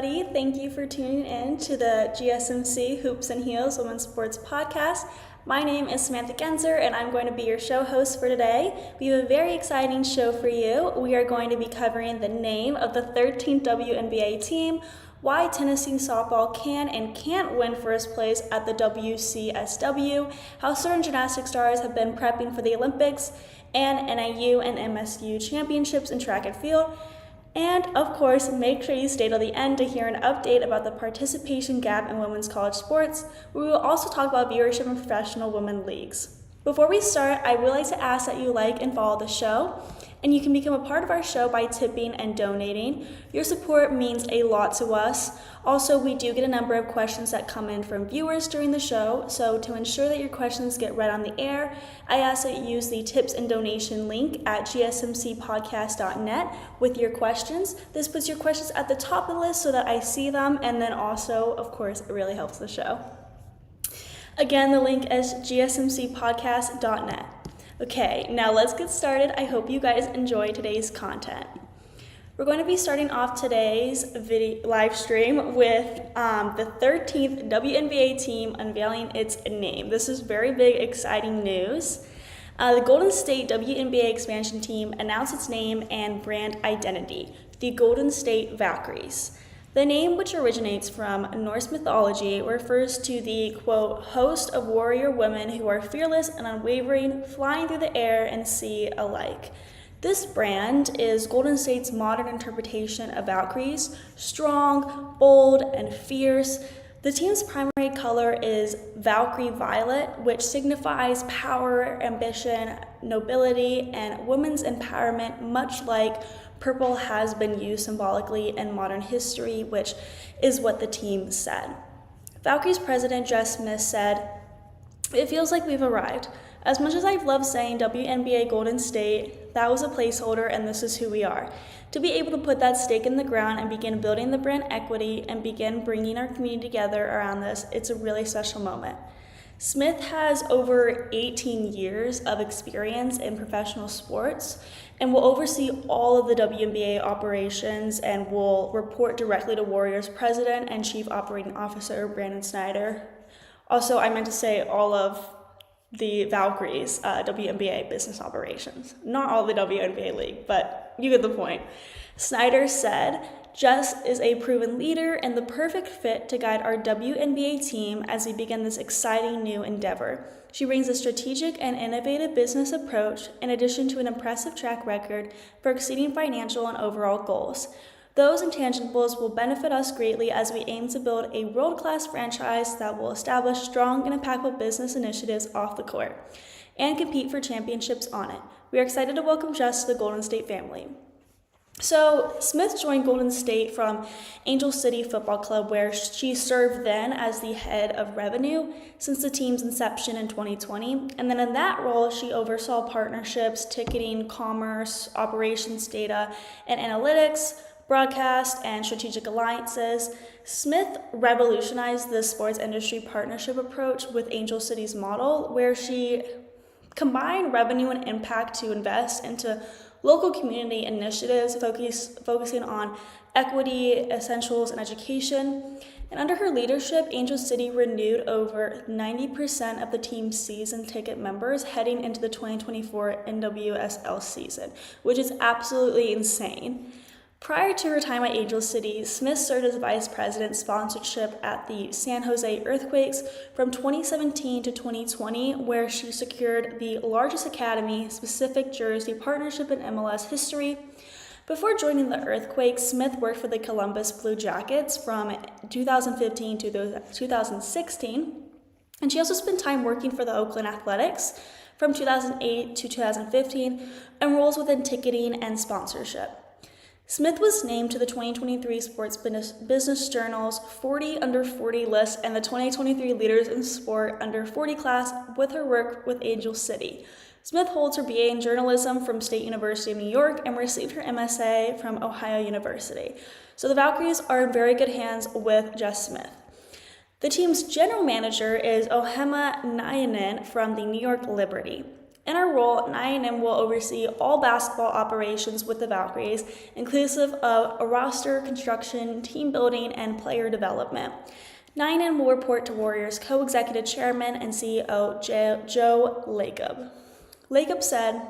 everybody. Thank you for tuning in to the GSMC Hoops and Heels Women's Sports Podcast. My name is Samantha Genzer, and I'm going to be your show host for today. We have a very exciting show for you. We are going to be covering the name of the 13th WNBA team, why Tennessee softball can and can't win first place at the WCSW, how certain gymnastics stars have been prepping for the Olympics, and NIU and MSU championships in track and field. And, of course, make sure you stay till the end to hear an update about the participation gap in women's college sports. We will also talk about viewership in professional women leagues. Before we start, I would like to ask that you like and follow the show, and you can become a part of our show by tipping and donating. Your support means a lot to us. Also, we do get a number of questions that come in from viewers during the show, so to ensure that your questions get read on the air, I ask that you use the tips and donation link at gsmcpodcast.net with your questions. This puts your questions at the top of the list so that I see them, and then also, of course, it really helps the show. Again, the link is gsmcpodcast.net. Okay, now let's get started. I hope you guys enjoy today's content. We're going to be starting off today's live stream with the 13th WNBA team unveiling its name. This is very big, exciting news. The Golden State WNBA expansion team announced its name and brand identity, the Golden State Valkyries. The name, which originates from Norse mythology, refers to the, quote, host of warrior women who are fearless and unwavering, flying through the air and sea alike. This brand is Golden State's modern interpretation of Valkyries, strong, bold, and fierce. The team's primary color is Valkyrie Violet, which signifies power, ambition, nobility, and women's empowerment, much like purple has been used symbolically in modern history, which is what the team said. Valkyrie's president, Jess Smith, said, "It feels like we've arrived. As much as I've loved saying WNBA Golden State, that was a placeholder and this is who we are. To be able to put that stake in the ground and begin building the brand equity and begin bringing our community together around this, it's a really special moment." Smith has over 18 years of experience in professional sports and will oversee all of the WNBA operations and will report directly to Warriors President and Chief Operating Officer Brandon Snyder. Also, I meant to say all of the Valkyries WNBA business operations. Not all the WNBA league, but you get the point. Snyder said, "Jess is a proven leader and the perfect fit to guide our WNBA team as we begin this exciting new endeavor. She brings a strategic and innovative business approach in addition to an impressive track record for exceeding financial and overall goals. Those intangibles will benefit us greatly as we aim to build a world-class franchise that will establish strong and impactful business initiatives off the court and compete for championships on it. We are excited to welcome Jess to the Golden State family." So, Smith joined Golden State from Angel City Football Club, where she served then as the head of revenue since the team's inception in 2020. And then in that role, she oversaw partnerships, ticketing, commerce, operations data, and analytics, broadcast, and strategic alliances. Smith revolutionized the sports industry partnership approach with Angel City's model, where she combined revenue and impact to invest into local community initiatives focusing on equity, essentials, and education. And under her leadership, Angel City renewed over 90% of the team's season ticket members heading into the 2024 NWSL season, which is absolutely insane. Prior to her time at Angel City, Smith served as vice president sponsorship at the San Jose Earthquakes from 2017 to 2020, where she secured the largest academy-specific jersey partnership in MLS history. Before joining the Earthquakes, Smith worked for the Columbus Blue Jackets from 2015 to 2016, and she also spent time working for the Oakland Athletics from 2008 to 2015, and roles within ticketing and sponsorship. Smith was named to the 2023 Sports Business Journal's 40 Under 40 list and the 2023 Leaders in Sport Under 40 class with her work with Angel City. Smith holds her BA in journalism from State University of New York and received her MSA from Ohio University. So the Valkyries are in very good hands with Jess Smith. The team's general manager is Ohema Nyanen from the New York Liberty. In her role, Nyan will oversee all basketball operations with the Valkyries, inclusive of a roster construction, team building, and player development. Nyan will report to Warriors co-executive chairman and CEO Joe Lacob. Lacob said,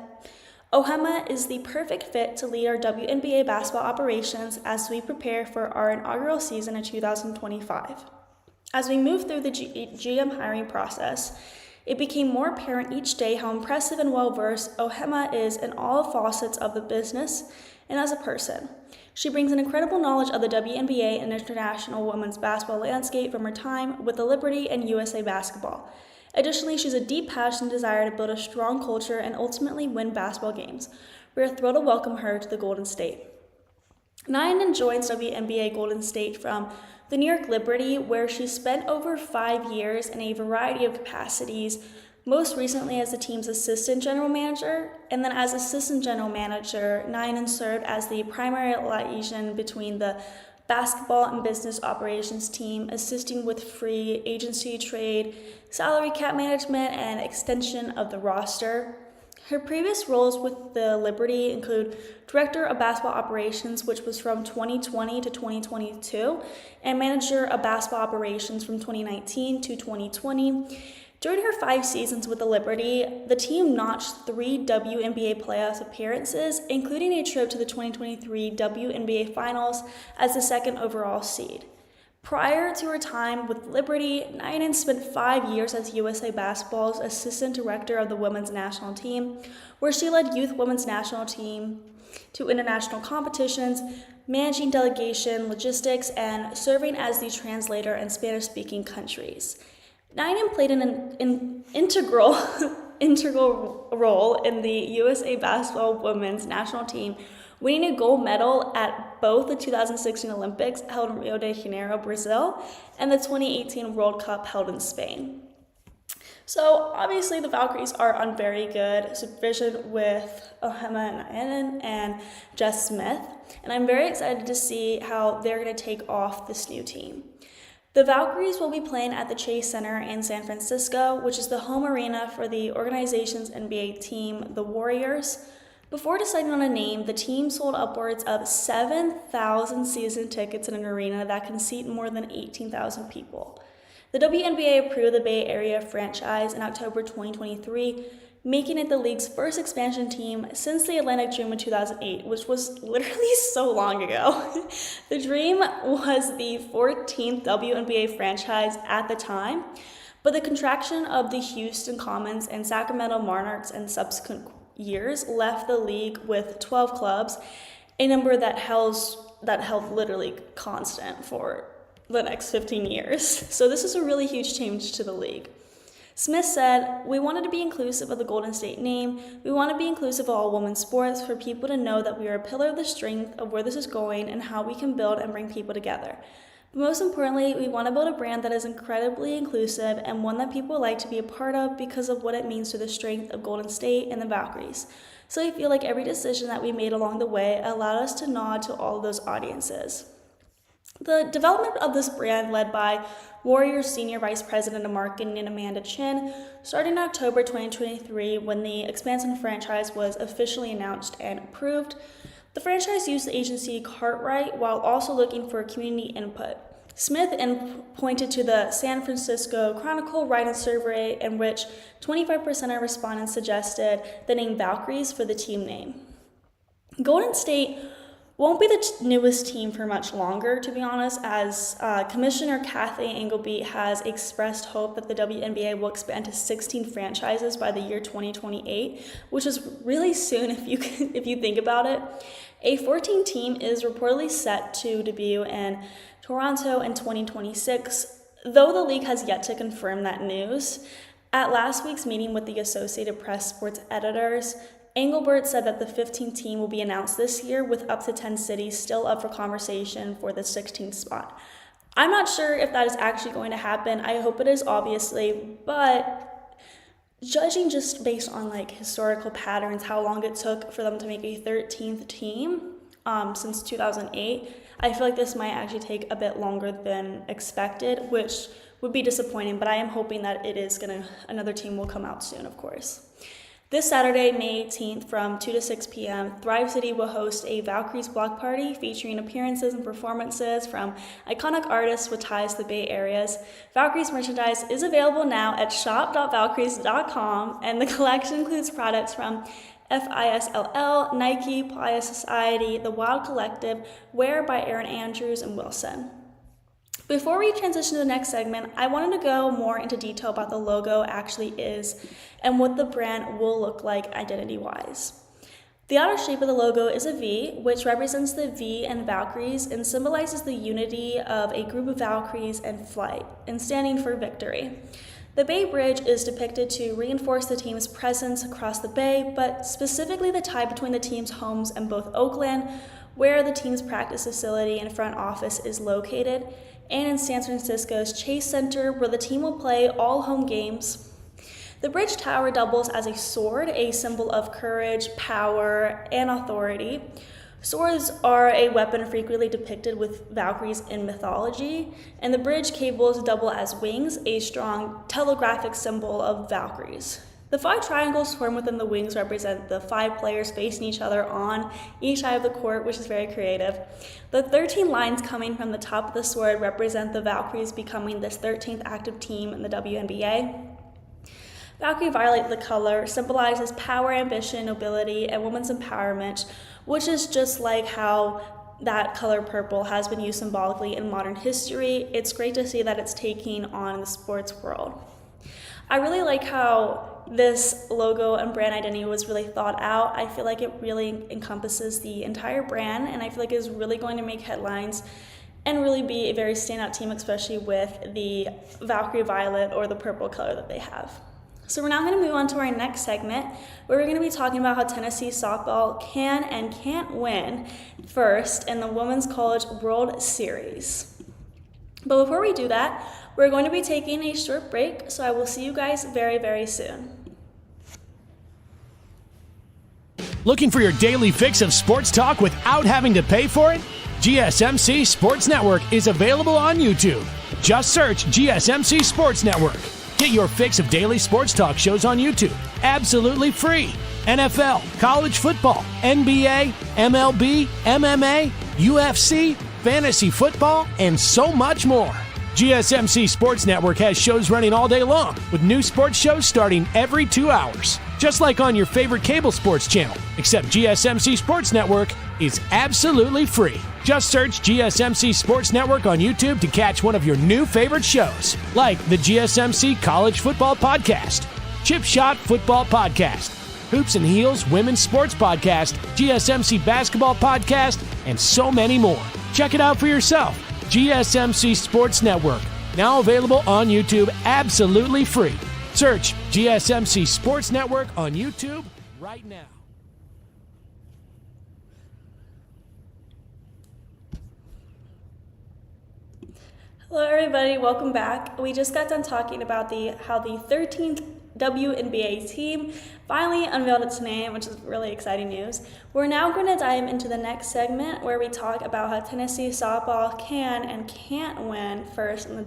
Ohema is the perfect fit to lead our WNBA basketball operations as we prepare for our inaugural season in 2025. As we move through the GM hiring process, it became more apparent each day how impressive and well-versed Ohema is in all facets of the business and as a person. She brings an incredible knowledge of the WNBA and international women's basketball landscape from her time with the Liberty and USA Basketball. Additionally, she has a deep passion and desire to build a strong culture and ultimately win basketball games. We are thrilled to welcome her to the Golden State. Nyan joins WNBA Golden State from the New York Liberty, where she spent over 5 years in a variety of capacities, most recently as the team's assistant general manager, and then as assistant general manager, Nyan served as the primary liaison between the basketball and business operations team, assisting with free agency trade, salary cap management, and extension of the roster. Her previous roles with the Liberty include Director of Basketball Operations, which was from 2020 to 2022, and Manager of Basketball Operations from 2019 to 2020. During her 5 seasons with the Liberty, the team notched 3 WNBA playoff appearances, including a trip to the 2023 WNBA Finals as the second overall seed. Prior to her time with Liberty, Nyan spent 5 years as USA Basketball's assistant director of the women's national team, where she led youth women's national team to international competitions, managing delegation, logistics, and serving as the translator in Spanish-speaking countries. Nyan played an integral role in the USA Basketball women's national team, winning a gold medal at both the 2016 Olympics held in Rio de Janeiro, Brazil, and the 2018 World Cup held in Spain. So obviously the Valkyries are on very good supervision with Ohema and Jess Smith, and I'm very excited to see how they're going to take off this new team. The Valkyries will be playing at the Chase Center in San Francisco, which is the home arena for the organization's NBA team, the Warriors. Before deciding on a name, the team sold upwards of 7,000 season tickets in an arena that can seat more than 18,000 people. The WNBA approved the Bay Area franchise in October 2023, making it the league's first expansion team since the Atlantic Dream in 2008, which was literally so long ago. The Dream was the 14th WNBA franchise at the time, but the contraction of the Houston Comets and Sacramento Monarchs in subsequent years left the league with 12 clubs, a number that held literally constant for the next 15 years. So this is a really huge change to the league. Smith said, "We wanted to be inclusive of the Golden State name. We want to be inclusive of all women's sports for people to know that we are a pillar of the strength of where this is going and how we can build and bring people together. But most importantly, we want to build a brand that is incredibly inclusive and one that people like to be a part of because of what it means to the strength of Golden State and the Valkyries. So we feel like every decision that we made along the way allowed us to nod to all of those audiences." The development of this brand, led by Warriors Senior Vice President of Marketing Amanda Chin, started in October 2023 when the expansion franchise was officially announced and approved. The franchise used the agency Cartwright while also looking for community input. Smith pointed to the San Francisco Chronicle write-in survey in which 25% of respondents suggested the name Valkyries for the team name. Golden State won't be the newest team for much longer, to be honest, as Commissioner Kathy Engelby has expressed hope that the WNBA will expand to 16 franchises by the year 2028, which is really soon if you think about it. A 14 team is reportedly set to debut in Toronto in 2026, though the league has yet to confirm that news. At last week's meeting with the Associated Press sports editors, Engelbert said that the 15th team will be announced this year, with up to 10 cities still up for conversation for the 16th spot. I'm not sure if that is actually going to happen. I hope it is, obviously, but judging just based on historical patterns, how long it took for them to make a 13th team since 2008, I feel like this might actually take a bit longer than expected, which would be disappointing, but I am hoping that another team will come out soon, of course. This Saturday, May 18th from 2 to 6 p.m., Thrive City will host a Valkyries block party featuring appearances and performances from iconic artists with ties to the Bay Areas. Valkyries merchandise is available now at shop.valkyries.com, and the collection includes products from FISLL, Nike, Playa Society, The Wild Collective, Wear by Erin Andrews, and Wilson. Before we transition to the next segment, I wanted to go more into detail about the logo actually is and what the brand will look like identity-wise. The outer shape of the logo is a V, which represents the V in Valkyries and symbolizes the unity of a group of Valkyries in flight and standing for victory. The Bay Bridge is depicted to reinforce the team's presence across the bay, but specifically the tie between the team's homes in both Oakland, where the team's practice facility and front office is located, and in San Francisco's Chase Center, where the team will play all home games. The bridge tower doubles as a sword, a symbol of courage, power, and authority. Swords are a weapon frequently depicted with Valkyries in mythology, and the bridge cables double as wings, a strong telegraphic symbol of Valkyries. The 5 triangles formed within the wings represent the 5 players facing each other on each side of the court, which is very creative. The 13 lines coming from the top of the sword represent the Valkyries becoming this 13th active team in the WNBA. Valkyrie violet, the color, symbolizes power, ambition, nobility, and women's empowerment, which is just like how that color purple has been used symbolically in modern history. It's great to see that it's taking on in the sports world. I really like how this logo and brand identity was really thought out. I feel like it really encompasses the entire brand, and I feel like it is really going to make headlines and really be a very standout team, especially with the Valkyrie violet or the purple color that they have. So we're now going to move on to our next segment, where we're going to be talking about how Tennessee softball can and can't win first in the Women's College World Series. But before we do that, we're going to be taking a short break, so I will see you guys very, very soon. Looking for your daily fix of sports talk without having to pay for it? GSMC Sports Network is available on YouTube. Just search GSMC Sports Network. Get your fix of daily sports talk shows on YouTube, absolutely free. NFL, college football, NBA, MLB, MMA, UFC, fantasy football, and so much more. GSMC Sports Network has shows running all day long, with new sports shows starting every 2 hours. Just like on your favorite cable sports channel, except GSMC Sports Network is absolutely free. Just search GSMC Sports Network on YouTube to catch one of your new favorite shows, like the GSMC College Football Podcast, Chip Shot Football Podcast, Hoops and Heels Women's Sports Podcast, GSMC Basketball Podcast, and so many more. Check it out for yourself. GSMC Sports Network, now available on YouTube absolutely free. Search GSMC Sports Network on YouTube right now. Hello everybody, welcome back. We just got done talking about how the 13th WNBA team finally unveiled its name, which is really exciting news. We're now going to dive into the next segment where we talk about how Tennessee softball can and can't win first in the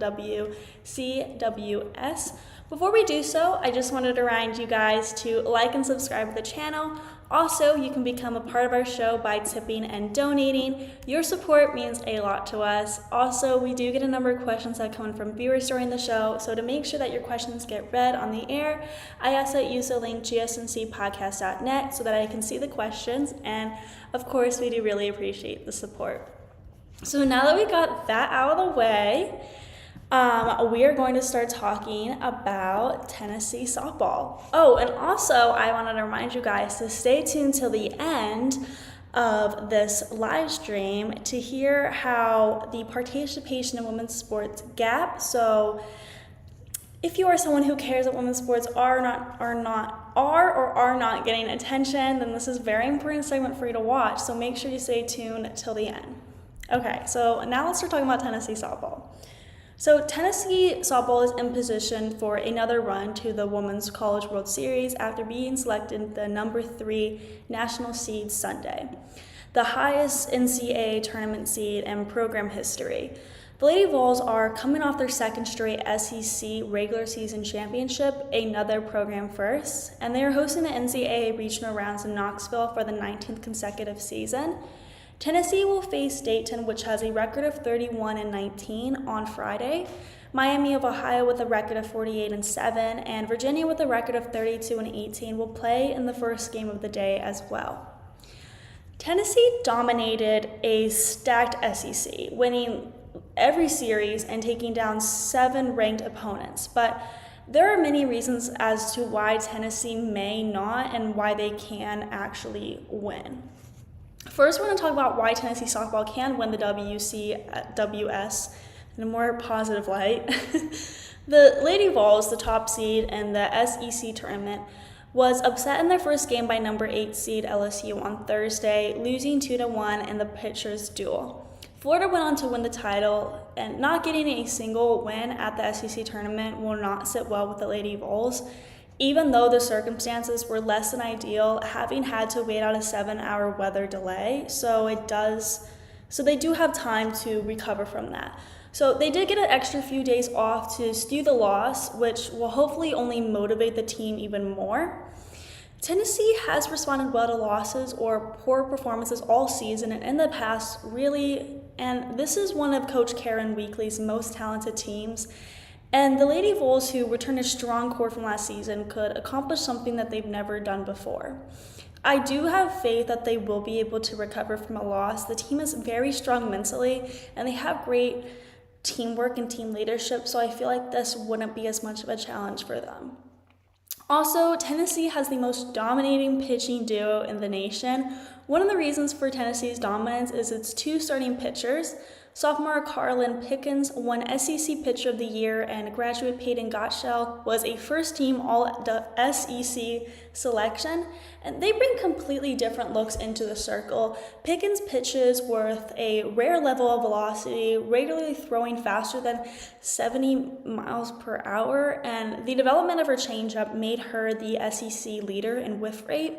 WCWS. Before we do so, I just wanted to remind you guys to like and subscribe to the channel. Also, you can become a part of our show by tipping and donating. Your support means a lot to us. Also, we do get a number of questions that come in from viewers during the show, so to make sure that your questions get read on the air, I ask that you use the link gsmcpodcast.net so that I can see the questions, and of course, we do really appreciate the support. So now that we got that out of the way, we are going to start talking about Tennessee softball. Oh, and also I wanted to remind you guys to stay tuned till the end of this live stream to hear how the participation in women's sports gap. So if you are someone who cares that women's sports are or are not getting attention, then this is a very important segment for you to watch. So make sure you stay tuned till the end. Okay, so now let's start talking about Tennessee softball. So Tennessee softball is in position for another run to the Women's College World Series after being selected the number 3 national seed Sunday, the highest NCAA tournament seed in program history. The Lady Vols are coming off their second straight SEC regular season championship, another program first, and they are hosting the NCAA regional rounds in Knoxville for the 19th consecutive season. Tennessee will face Dayton, which has a record of 31-19 on Friday. Miami of Ohio with a record of 48-7, and Virginia with a record of 32-18 will play in the first game of the day as well. Tennessee dominated a stacked SEC, winning every series and taking down 7 ranked opponents, but there are many reasons as to why Tennessee may not and why they can actually win. First, we're going to talk about why Tennessee softball can win the WCWS in a more positive light. The Lady Vols, the top seed in the SEC tournament, was upset in their first game by number 8 seed LSU on Thursday, losing 2-1 in the pitchers' duel. Florida went on to win the title, and not getting a single win at the SEC tournament will not sit well with the Lady Vols, even though the circumstances were less than ideal, having had to wait out a 7-hour weather delay. So they do have time to recover from that. So they did get an extra few days off to stew the loss, which will hopefully only motivate the team even more. Tennessee has responded well to losses or poor performances all season and in the past, really, and this is one of Coach Karen Weekly's most talented teams. And the Lady Vols, who returned a strong core from last season, could accomplish something that they've never done before. I do have faith that they will be able to recover from a loss. The team is very strong mentally, and they have great teamwork and team leadership, so I feel like this wouldn't be as much of a challenge for them. Also, Tennessee has the most dominating pitching duo in the nation. One of the reasons for Tennessee's dominance is its 2 starting pitchers. Sophomore Carlin Pickens won SEC Pitcher of the Year, and graduate Peyton Gottschall was a first-team All-SEC selection. And they bring completely different looks into the circle. Pickens pitches with a rare level of velocity, regularly throwing faster than 70 miles per hour, and the development of her changeup made her the SEC leader in whiff rate.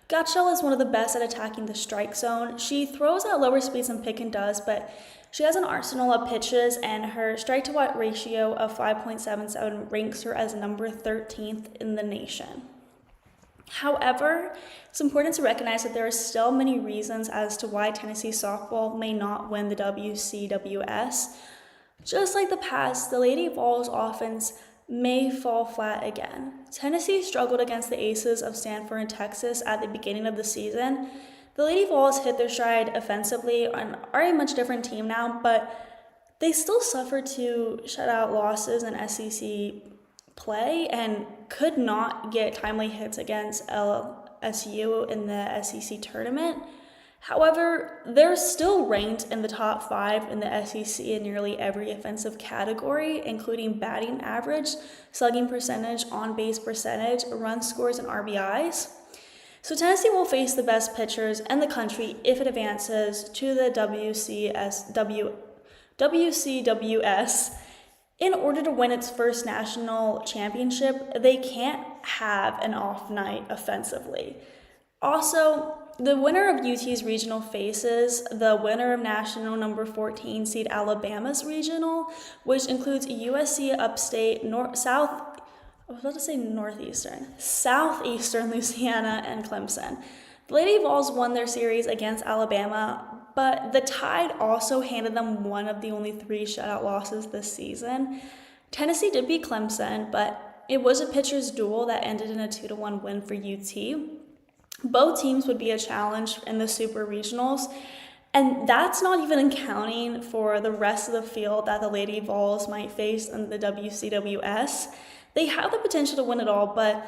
Gottschall is one of the best at attacking the strike zone. She throws at lower speeds than Pickens does, but she has an arsenal of pitches, and her strike-to-walk ratio of 5.77 ranks her as number 13th in the nation. However, it's important to recognize that there are still many reasons as to why Tennessee softball may not win the WCWS. Just like the past, the Lady Vols offense may fall flat again. Tennessee struggled against the aces of Stanford and Texas at the beginning of the season. The Lady Vols hit their stride offensively and are a much different team now, but they still suffered 2 shutout losses in SEC play and could not get timely hits against LSU in the SEC tournament. However, they're still ranked in the top 5 in the SEC in nearly every offensive category, including batting average, slugging percentage, on-base percentage, run scores, and RBIs. So Tennessee will face the best pitchers in the country if it advances to the WCWS. In order to win its first national championship, they can't have an off night offensively. Also, the winner of UT's regional faces the winner of national number 14 seed Alabama's regional, which includes USC Upstate, Southeastern Louisiana, and Clemson. The Lady Vols won their series against Alabama, but the Tide also handed them one of the only 3 shutout losses this season. Tennessee did beat Clemson, but it was a pitcher's duel that ended in a 2-1 win for UT. Both teams would be a challenge in the Super Regionals, and that's not even accounting for the rest of the field that the Lady Vols might face in the WCWS. They have the potential to win it all, but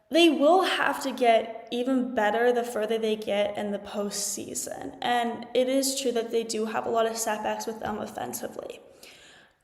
they will have to get even better the further they get in the postseason. And it is true that they do have a lot of setbacks with them offensively.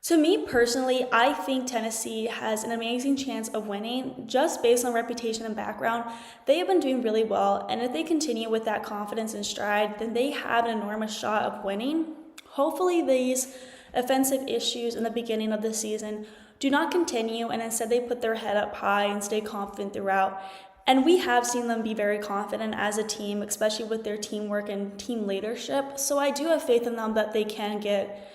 To me personally, I think Tennessee has an amazing chance of winning just based on reputation and background. They have been doing really well, and if they continue with that confidence and stride, then they have an enormous shot of winning. Hopefully these offensive issues in the beginning of the season do not continue, and instead they put their head up high and stay confident throughout. And we have seen them be very confident as a team, especially with their teamwork and team leadership. So I do have faith in them that they can get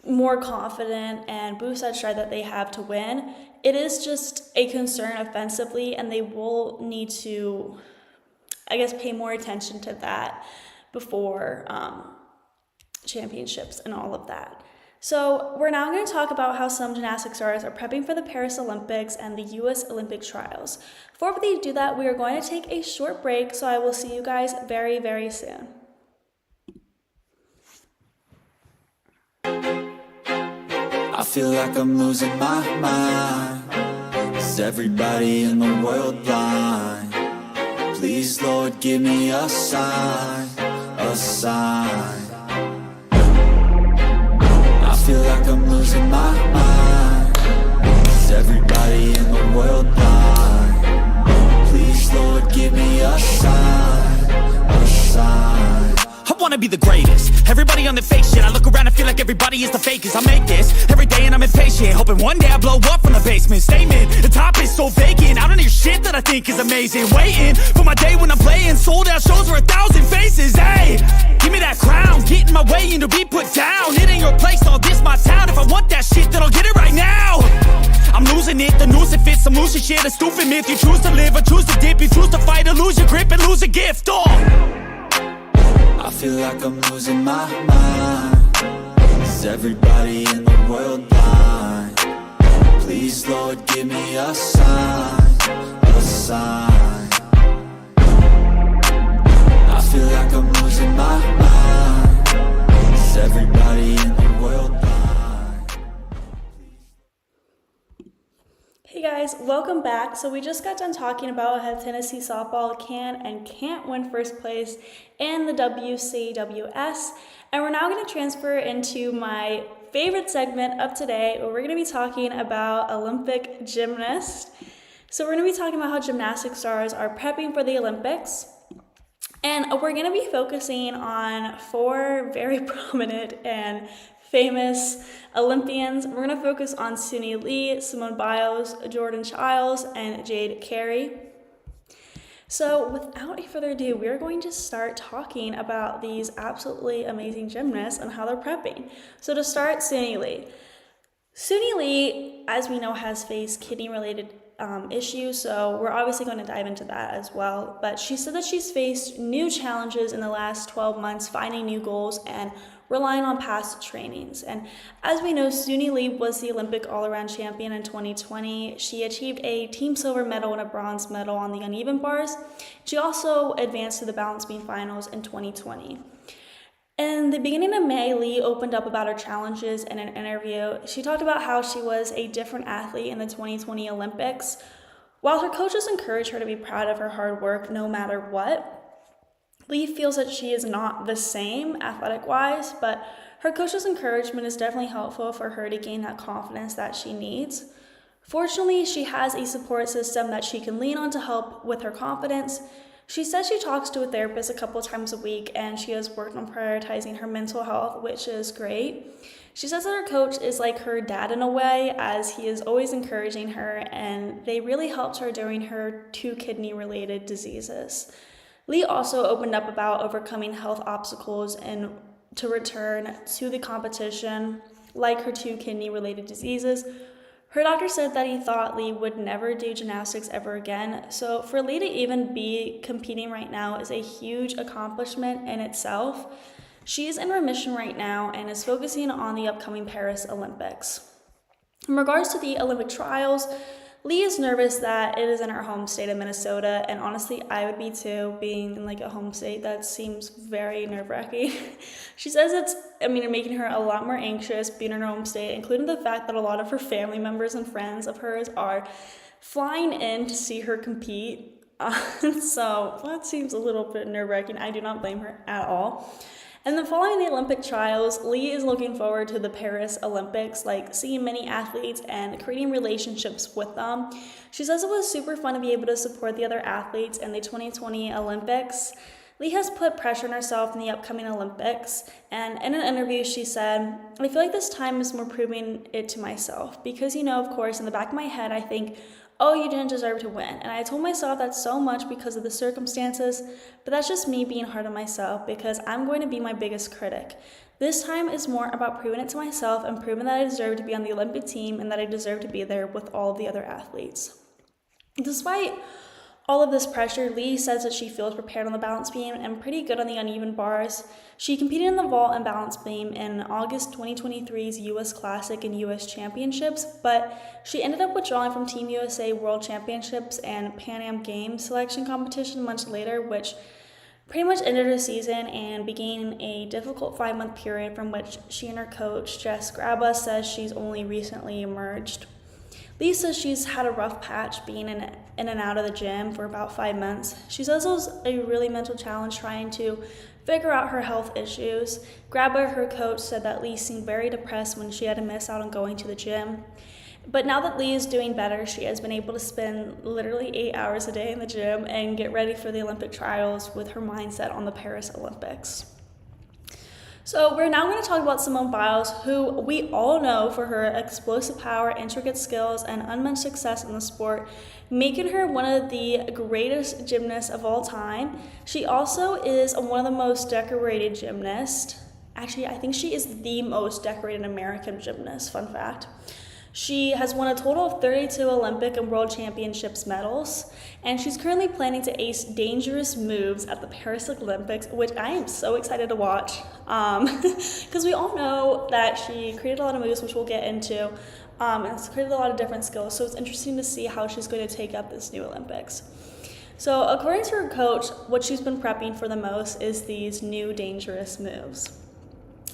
more confident and boost that stride that they have to win. It is just a concern offensively, and they will need to, pay more attention to that before championships and all of that. So we're now going to talk about how some gymnastics stars are prepping for the Paris Olympics and the U.S. Olympic trials. Before we do that, we are going to take a short break, so I will see you guys very, very soon. I feel like I'm losing my mind. Is everybody in the world blind? Please, Lord, give me a sign, a sign. I feel like I'm losing my mind. Is everybody in the world blind? Please, Lord, give me a sign, a sign. I wanna be the greatest. Everybody on the fake shit. I look around and feel like everybody is the fakest. I make this every day and I'm impatient, hoping one day I blow up from the basement. Statement, the top is so vacant. I don't hear shit that I think is amazing. Waiting for my day when I'm playing sold out shows for 1,000 faces. Hey, give me that crown, get in my way and to be put down. It ain't your place, all this my town. If I want that shit, then I'll get it right now. I'm losing it, the noose it fits. I'm losing shit, a stupid myth. You choose to live or choose to dip. You choose to fight or lose your grip and lose a gift. I feel like I'm losing my mind. Is everybody in the world blind? Please, Lord, give me a sign, a sign. I feel like I'm losing my mind. Is everybody in the world blind? Hey guys, welcome back. So we just got done talking about how Tennessee softball can and can't win first place in the WCWS, and we're now going to transfer into my favorite segment of today, where we're going to be talking about Olympic gymnasts. So we're going to be talking about how gymnastic stars are prepping for the Olympics, and we're going to be focusing on 4 very prominent and famous Olympians. We're going to focus on Suni Lee, Simone Biles, Jordan Chiles, and Jade Carey. So without any further ado, we're going to start talking about these absolutely amazing gymnasts and how they're prepping. So to start, Suni Lee. Suni Lee, as we know, has faced kidney-related issues, so we're obviously going to dive into that as well. But she said that she's faced new challenges in the last 12 months, finding new goals and relying on past trainings. And as we know, Suni Lee was the Olympic all-around champion in 2020. She achieved a team silver medal and a bronze medal on the uneven bars. She also advanced to the balance beam finals in 2020. In the beginning of May, Lee opened up about her challenges in an interview. She talked about how she was a different athlete in the 2020 Olympics. While her coaches encouraged her to be proud of her hard work no matter what, Lee feels that she is not the same athletic-wise, but her coach's encouragement is definitely helpful for her to gain that confidence that she needs. Fortunately, she has a support system that she can lean on to help with her confidence. She says she talks to a therapist a couple times a week, and she has worked on prioritizing her mental health, which is great. She says that her coach is like her dad in a way, as he is always encouraging her, and they really helped her during her 2 kidney-related diseases. Lee also opened up about overcoming health obstacles and to return to the competition, like her 2 kidney-related diseases. Her doctor said that he thought Lee would never do gymnastics ever again, so for Lee to even be competing right now is a huge accomplishment in itself. She is in remission right now and is focusing on the upcoming Paris Olympics. In regards to the Olympic trials, Lee is nervous that it is in her home state of Minnesota, and honestly, I would be too, being in like a home state. That seems very nerve-wracking. She says it's making her a lot more anxious being in her home state, including the fact that a lot of her family members and friends of hers are flying in to see her compete. So that seems a little bit nerve-wracking. I do not blame her at all. And then following the Olympic trials, Lee is looking forward to the Paris Olympics, like seeing many athletes and creating relationships with them. She says it was super fun to be able to support the other athletes in the 2020 Olympics. Lee has put pressure on herself in the upcoming Olympics, and in an interview she said, "I feel like this time is more proving it to myself because, of course, in the back of my head I think, oh, you didn't deserve to win. And I told myself that so much because of the circumstances, but that's just me being hard on myself because I'm going to be my biggest critic. This time is more about proving it to myself and proving that I deserve to be on the Olympic team and that I deserve to be there with all of the other athletes." Despite all of this pressure, Lee says that she feels prepared on the balance beam and pretty good on the uneven bars. She competed in the vault and balance beam in August 2023's U.S. Classic and U.S. Championships, but she ended up withdrawing from Team USA World Championships and Pan Am Games selection competition months later, which pretty much ended her season and began a difficult 5-month period from which she and her coach, Jess Graba, says she's only recently emerged. Lee says she's had a rough patch being in and out of the gym for about 5 months. She says it was a really mental challenge trying to figure out her health issues. Graba, her coach, said that Lee seemed very depressed when she had to miss out on going to the gym. But now that Lee is doing better, she has been able to spend literally 8 hours a day in the gym and get ready for the Olympic trials with her mindset on the Paris Olympics. So we're now going to talk about Simone Biles, who we all know for her explosive power, intricate skills, and unmatched success in the sport, making her one of the greatest gymnasts of all time. She also is one of the most decorated gymnasts. Actually, I think she is the most decorated American gymnast, fun fact. She has won a total of 32 Olympic and World Championships medals, and she's currently planning to ace dangerous moves at the Paris Olympics, which I am so excited to watch, because we all know that she created a lot of moves, which we'll get into, and it's created a lot of different skills, so it's interesting to see how she's going to take up this new Olympics. So according to her coach, what she's been prepping for the most is these new dangerous moves.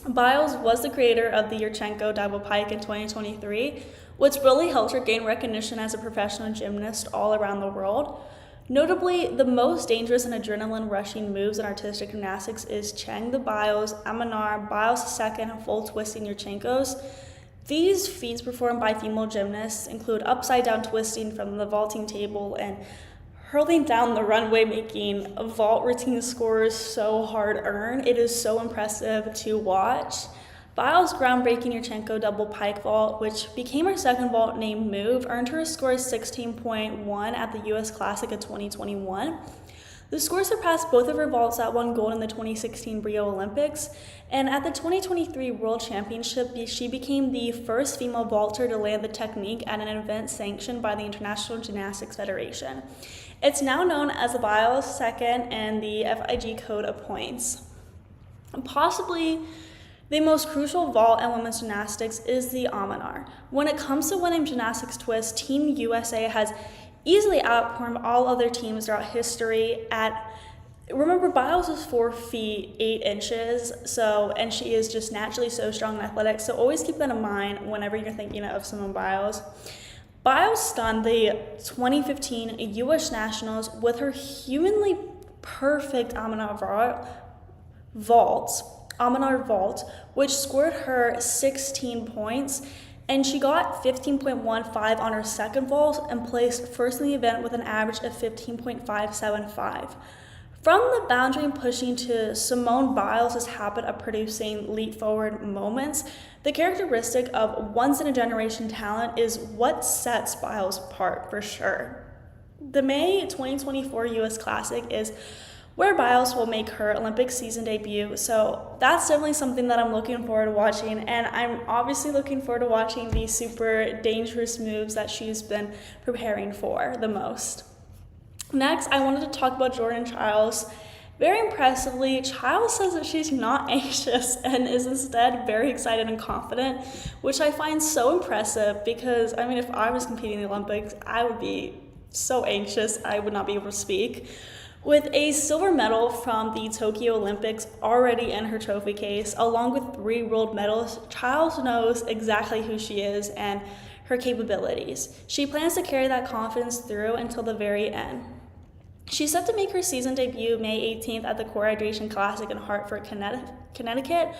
Biles was the creator of the Yurchenko double pike in 2023, which really helped her gain recognition as a professional gymnast all around the world. Notably, the most dangerous and adrenaline-rushing moves in artistic gymnastics is Cheng the Biles, Amanar, Biles second, full twisting Yurchenkos. These feats performed by female gymnasts include upside-down twisting from the vaulting table and hurling down the runway, making vault routine scores so hard-earned. It is so impressive to watch. Biles' groundbreaking Yurchenko double pike vault, which became her second vault named move, earned her a score of 16.1 at the U.S. Classic of 2021. The score surpassed both of her vaults that won gold in the 2016 Rio Olympics, and at the 2023 World Championship, she became the first female vaulter to land the technique at an event sanctioned by the International Gymnastics Federation. It's now known as the Biles second, and the FIG code of points. Possibly the most crucial vault in women's gymnastics is the Amanar. When it comes to winning gymnastics twists, Team USA has easily outperformed all other teams throughout history. Remember, Biles is 4 feet 8 inches, and she is just naturally so strong and athletic, so always keep that in mind whenever you're thinking of Simone Biles. Biles stunned the 2015 U.S. Nationals with her humanly perfect Amanar vault, which scored her 16 points, and she got 15.15 on her second vault and placed first in the event with an average of 15.575. From the boundary and pushing to Simone Biles' habit of producing leap-forward moments, the characteristic of once-in-a-generation talent is what sets Biles apart for sure. The May 2024 U.S. Classic is where Biles will make her Olympic season debut, so that's definitely something that I'm looking forward to watching, and I'm obviously looking forward to watching these super dangerous moves that she's been preparing for the most. Next, I wanted to talk about Jordan Chiles. Very impressively, Chiles says that she's not anxious and is instead very excited and confident, which I find so impressive because, if I was competing in the Olympics, I would be so anxious I would not be able to speak. With a silver medal from the Tokyo Olympics already in her trophy case, along with 3 world medals, Chiles knows exactly who she is and her capabilities. She plans to carry that confidence through until the very end. She's set to make her season debut May 18th at the Core Hydration Classic in Hartford, Connecticut,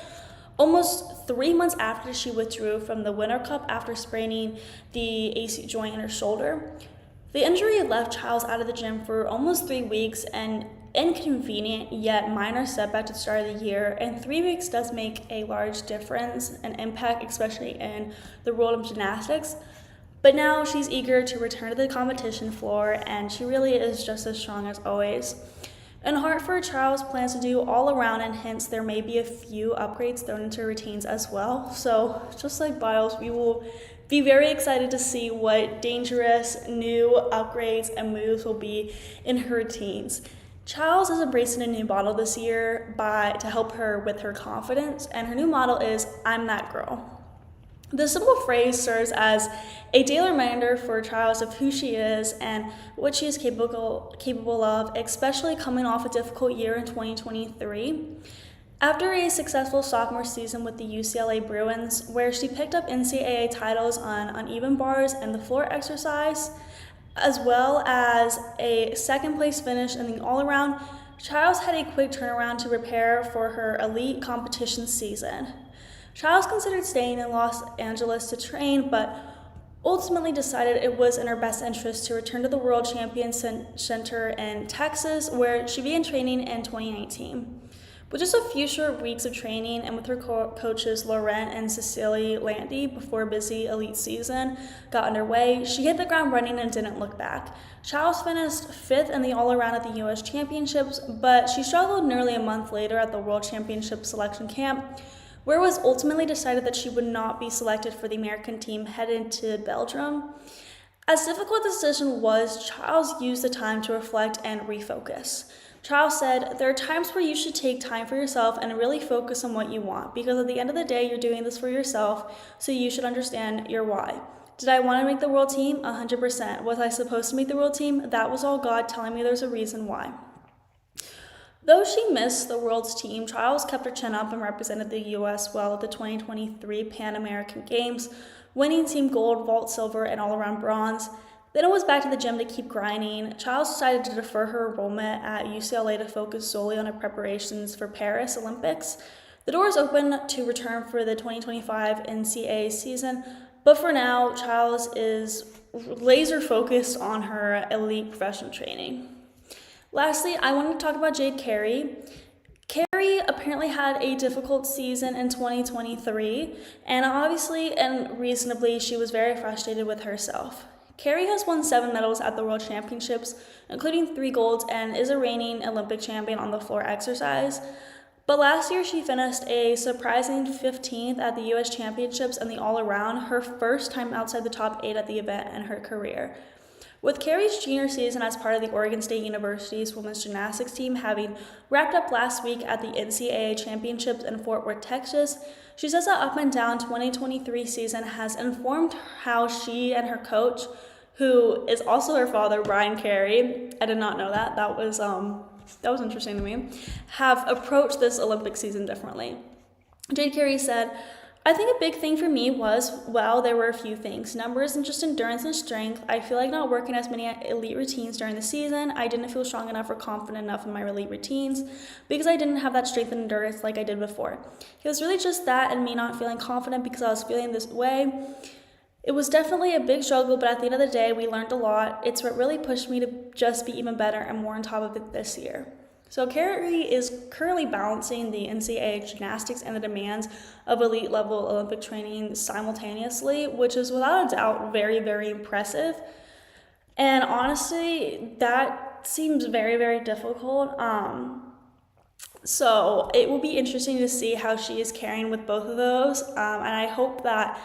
almost 3 months after she withdrew from the Winter Cup after spraining the AC joint in her shoulder. The injury left Chiles out of the gym for almost 3 weeks, and inconvenient yet minor setback to the start of the year, and 3 weeks does make a large difference and impact, especially in the world of gymnastics. But now she's eager to return to the competition floor, and she really is just as strong as always. In Hartford, Charles plans to do all around, and hence there may be a few upgrades thrown into her routines as well. So just like Biles, we will be very excited to see what dangerous new upgrades and moves will be in her routines. Charles is embracing a new model this year to help her with her confidence, and her new model is "I'm that girl." The simple phrase serves as a daily reminder for Charles of who she is and what she is capable of, especially coming off a difficult year in 2023. After a successful sophomore season with the UCLA Bruins, where she picked up NCAA titles on uneven bars and the floor exercise, as well as a second-place finish in the all-around, Charles had a quick turnaround to prepare for her elite competition season. Charles considered staying in Los Angeles to train, but ultimately decided it was in her best interest to return to the World Champion Center in Texas, where she began training in 2019. With just a few short weeks of training and with her coaches Laurent and Cecily Landy before a busy elite season got underway, she hit the ground running and didn't look back. Charles finished 5th in the all-around at the U.S. Championships, but she struggled nearly a month later at the World Championship selection camp, where it was ultimately decided that she would not be selected for the American team headed to Belgium. As difficult the decision was, Charles used the time to reflect and refocus. Charles said, "There are times where you should take time for yourself and really focus on what you want, because at the end of the day, you're doing this for yourself, so you should understand your why. Did I want to make the world team? 100%. Was I supposed to make the world team? That was all God telling me there's a reason why." Though she missed the world's team, Charles kept her chin up and represented the U.S. well at the 2023 Pan American Games, winning team gold, vault silver, and all-around bronze. Then it was back to the gym to keep grinding. Charles decided to defer her enrollment at UCLA to focus solely on her preparations for Paris Olympics. The door is open to return for the 2025 NCAA season, but for now, Charles is laser focused on her elite professional training. Lastly, I wanted to talk about Jade Carey. Carey apparently had a difficult season in 2023, and obviously and reasonably, she was very frustrated with herself. Carey has won 7 medals at the World Championships, including 3 golds, and is a reigning Olympic champion on the floor exercise. But last year, she finished a surprising 15th at the U.S. Championships in the all-around, her first time outside the top 8 at the event in her career. With Carey's junior season as part of the Oregon State University's women's gymnastics team having wrapped up last week at the NCAA Championships in Fort Worth, Texas, she says that up and down 2023 season has informed how she and her coach, who is also her father, Brian Carey, I did not know that, that was interesting to me, have approached this Olympic season differently. Jade Carey said, "I think a big thing for me was, well, there were a few things. Numbers and just endurance and strength. I feel like not working as many elite routines during the season. I didn't feel strong enough or confident enough in my elite routines because I didn't have that strength and endurance like I did before. It was really just that and me not feeling confident because I was feeling this way. It was definitely a big struggle, but at the end of the day, we learned a lot. It's what really pushed me to just be even better and more on top of it this year." So Carey is currently balancing the NCAA gymnastics and the demands of elite level Olympic training simultaneously, which is without a doubt very, very impressive. And honestly, that seems very, very difficult. So it will be interesting to see how she is carrying with both of those. And I hope that,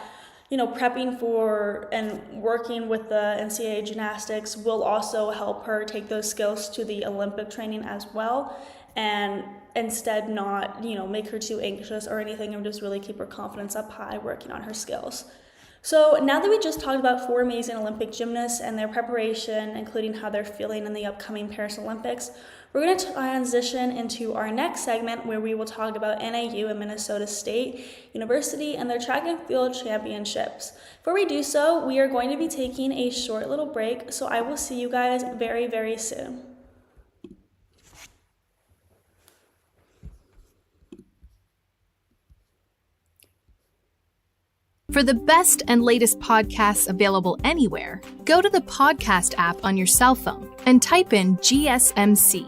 prepping for and working with the NCAA gymnastics will also help her take those skills to the Olympic training as well, and instead not, make her too anxious or anything, and just really keep her confidence up high working on her skills. So now that we just talked about 4 amazing Olympic gymnasts and their preparation, including how they're feeling in the upcoming Paris Olympics, we're going to transition into our next segment where we will talk about NAU and Minnesota State University and their track and field championships. Before we do so, we are going to be taking a short little break, so I will see you guys very, very soon. For the best and latest podcasts available anywhere, go to the podcast app on your cell phone and type in GSMC.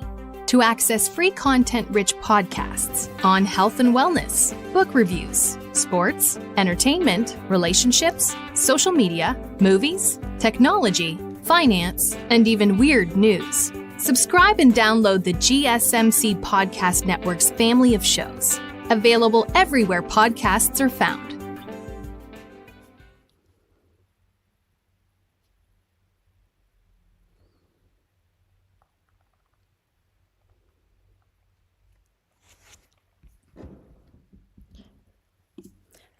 to access free content-rich podcasts on health and wellness, book reviews, sports, entertainment, relationships, social media, movies, technology, finance, and even weird news. Subscribe and download the GSMC Podcast Network's family of shows, available everywhere podcasts are found.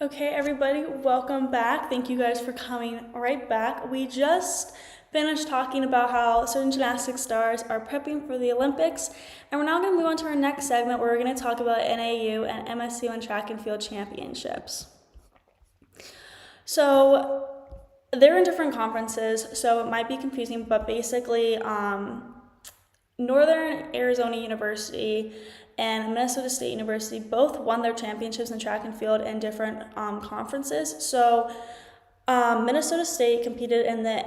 Okay, everybody, welcome back. Thank you guys for coming right back. We just finished talking about how certain gymnastics stars are prepping for the Olympics, and we're now going to move on to our next segment where we're going to talk about NAU and MSU and track and field championships. So they're in different conferences, so it might be confusing, but basically Northern Arizona University and Minnesota State University both won their championships in track and field in different conferences. So Minnesota State competed in the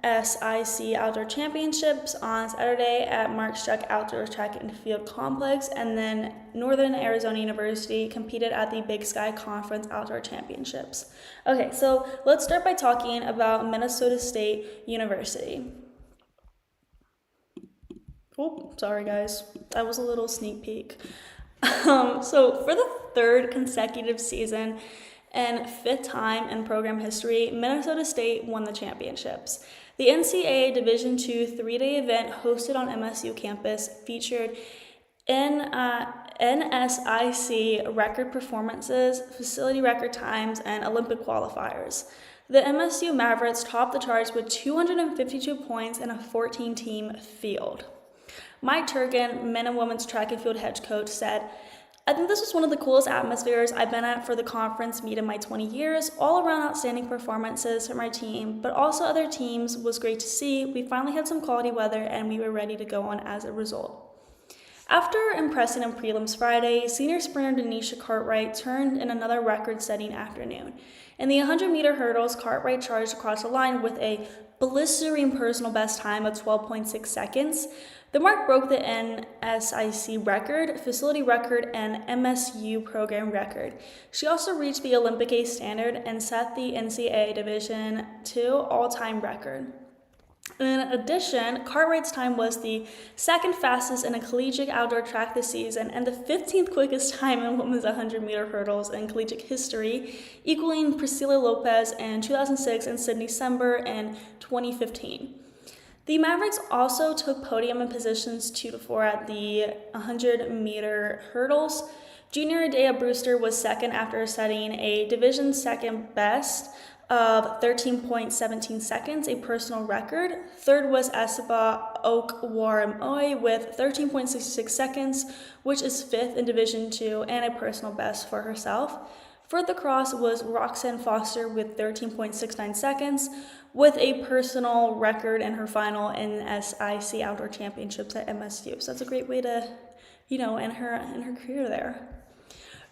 NSIC Outdoor Championships on Saturday at Mark Struck Outdoor Track and Field Complex, and then Northern Arizona University competed at the Big Sky Conference Outdoor Championships. Okay, so let's start by talking about Minnesota State University. Oh, sorry guys, that was a little sneak peek. So for the third consecutive season and fifth time in program history, Minnesota State won the championships. The NCAA Division II three-day event hosted on MSU campus featured NSIC record performances, facility record times, and Olympic qualifiers. The MSU Mavericks topped the charts with 252 points in a 14-team field. Mike Turgeon, men and women's track and field head coach, said, "I think this was one of the coolest atmospheres I've been at for the conference meet in my 20 years. All around outstanding performances from our team, but also other teams was great to see. We finally had some quality weather and we were ready to go on as a result." After impressing in prelims Friday, senior sprinter Denisha Cartwright turned in another record-setting afternoon. In the 100-meter hurdles, Cartwright charged across the line with a blistering personal best time of 12.6 seconds. The mark broke the NSIC record, facility record, and MSU program record. She also reached the Olympic A standard and set the NCAA Division II all-time record. In addition, Cartwright's time was the second fastest in a collegiate outdoor track this season and the 15th quickest time in women's 100-meter hurdles in collegiate history, equaling Priscilla Lopez in 2006 and Sydney Sember in 2015. The Mavericks also took podium in positions 2 to 4 at the 100-meter hurdles. Junior Adea Brewster was second after setting a division second best of 13.17 seconds, a personal record. Third was Esaba Okwaremoy with 13.66 seconds, which is fifth in Division II and a personal best for herself. Fourth across was Roxanne Foster with 13.69 seconds, with a personal record in her final NSIC Outdoor Championships at MSU. So that's a great way to, end her career there.